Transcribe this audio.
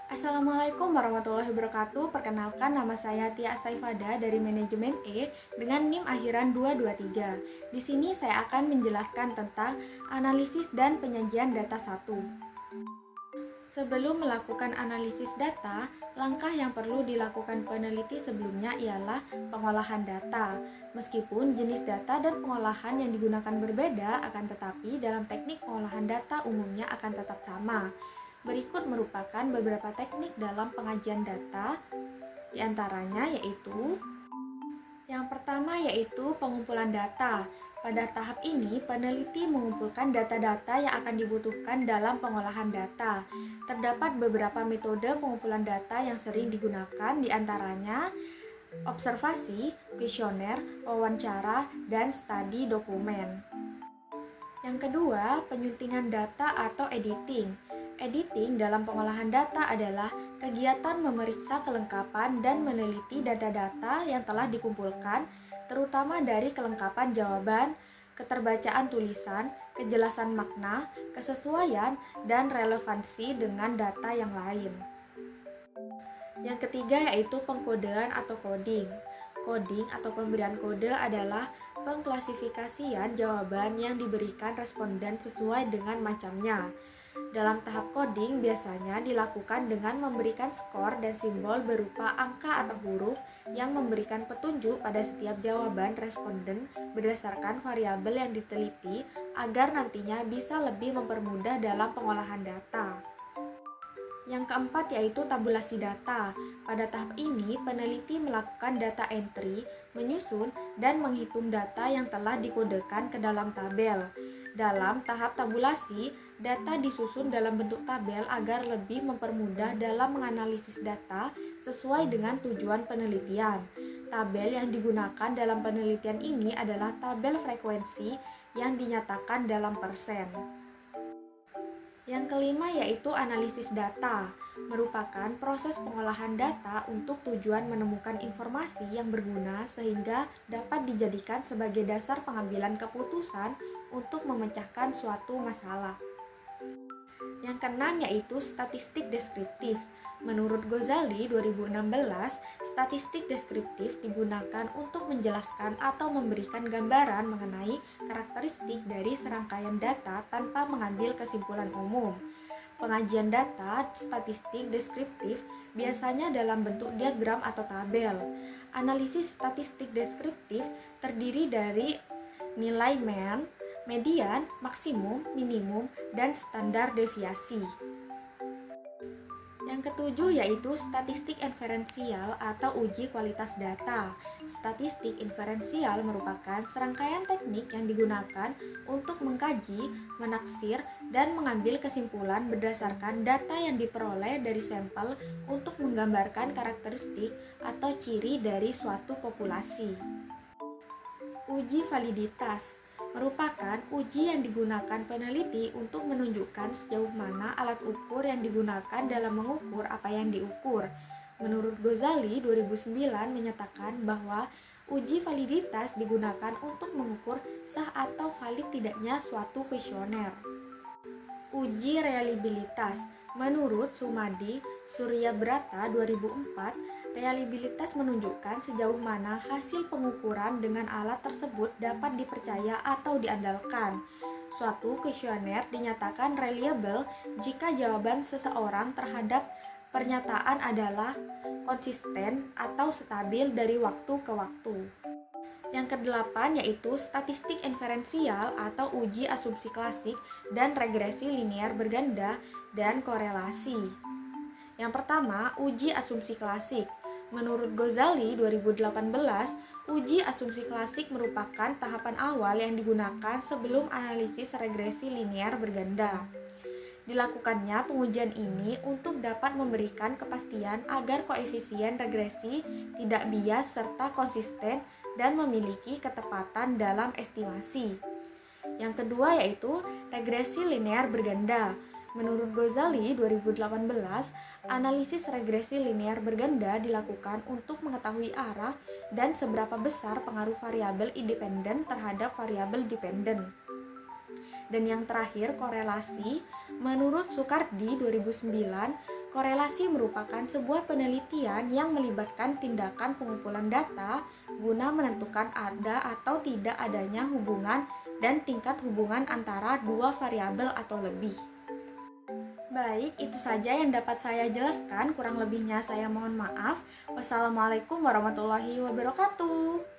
Assalamualaikum warahmatullahi wabarakatuh. Perkenalkan, nama saya Tia Saifada dari Manajemen E dengan NIM akhiran 223. Di sini saya akan menjelaskan tentang analisis dan penyajian data 1. Sebelum melakukan analisis data, langkah yang perlu dilakukan peneliti sebelumnya ialah pengolahan data. Meskipun jenis data dan pengolahan yang digunakan berbeda, akan tetapi dalam teknik pengolahan data umumnya akan tetap sama. Berikut merupakan beberapa teknik dalam pengajian data, diantaranya yaitu yang pertama yaitu pengumpulan data. Pada tahap ini, peneliti mengumpulkan data-data yang akan dibutuhkan dalam pengolahan data. Terdapat beberapa metode pengumpulan data yang sering digunakan, diantaranya observasi, kuesioner, wawancara, dan studi dokumen. Yang kedua, penyuntingan data atau editing. Editing dalam pengolahan data adalah kegiatan memeriksa kelengkapan dan meneliti data-data yang telah dikumpulkan, terutama dari kelengkapan jawaban, keterbacaan tulisan, kejelasan makna, kesesuaian, dan relevansi dengan data yang lain. Yang ketiga yaitu pengkodean atau coding. Coding atau pemberian kode adalah pengklasifikasian jawaban yang diberikan responden sesuai dengan macamnya. Dalam tahap coding biasanya dilakukan dengan memberikan skor dan simbol berupa angka atau huruf yang memberikan petunjuk pada setiap jawaban responden berdasarkan variabel yang diteliti agar nantinya bisa lebih mempermudah dalam pengolahan data. Yang keempat yaitu tabulasi data. Pada tahap ini, peneliti melakukan data entry, menyusun, dan menghitung data yang telah dikodekan ke dalam tabel. Dalam tahap tabulasi, data disusun dalam bentuk tabel agar lebih mempermudah dalam menganalisis data sesuai dengan tujuan penelitian. Tabel yang digunakan dalam penelitian ini adalah tabel frekuensi yang dinyatakan dalam persen. Yang kelima yaitu analisis data, merupakan proses pengolahan data untuk tujuan menemukan informasi yang berguna sehingga dapat dijadikan sebagai dasar pengambilan keputusan untuk memecahkan suatu masalah. Yang keenam yaitu statistik deskriptif. Menurut Ghazali 2016, statistik deskriptif digunakan untuk menjelaskan atau memberikan gambaran mengenai karakteristik dari serangkaian data tanpa mengambil kesimpulan umum. Pengajian data statistik deskriptif biasanya dalam bentuk diagram atau tabel. Analisis statistik deskriptif terdiri dari nilai mean, median, maksimum, minimum, dan standar deviasi. Yang ketujuh yaitu statistik inferensial atau uji kualitas data. Statistik inferensial merupakan serangkaian teknik yang digunakan untuk mengkaji, menaksir, dan mengambil kesimpulan berdasarkan data yang diperoleh dari sampel untuk menggambarkan karakteristik atau ciri dari suatu populasi. Uji validitas merupakan uji yang digunakan peneliti untuk menunjukkan sejauh mana alat ukur yang digunakan dalam mengukur apa yang diukur. Menurut Ghazali 2009 menyatakan bahwa uji validitas digunakan untuk mengukur sah atau valid tidaknya suatu kuesioner. Uji reliabilitas. Menurut Sumadi Suryabrata 2004, reliabilitas menunjukkan sejauh mana hasil pengukuran dengan alat tersebut dapat dipercaya atau diandalkan. Suatu kuesioner dinyatakan reliable jika jawaban seseorang terhadap pernyataan adalah konsisten atau stabil dari waktu ke waktu. Yang kedelapan yaitu statistik inferensial atau uji asumsi klasik dan regresi linear berganda dan korelasi. Yang pertama, uji asumsi klasik. Menurut Ghazali 2018, uji asumsi klasik merupakan tahapan awal yang digunakan sebelum analisis regresi linear berganda. Dilakukannya pengujian ini untuk dapat memberikan kepastian agar koefisien regresi tidak bias serta konsisten dan memiliki ketepatan dalam estimasi. Yang kedua yaitu regresi linear berganda. Menurut Ghazali 2018, analisis regresi linear berganda dilakukan untuk mengetahui arah dan seberapa besar pengaruh variabel independen terhadap variabel dependen. Dan yang terakhir, korelasi. Menurut Sukardi 2009, Korelasi merupakan sebuah penelitian yang melibatkan tindakan pengumpulan data guna menentukan ada atau tidak adanya hubungan dan tingkat hubungan antara dua variabel atau lebih. Baik, itu saja yang dapat saya jelaskan. Kurang lebihnya saya mohon maaf. Wassalamualaikum warahmatullahi wabarakatuh.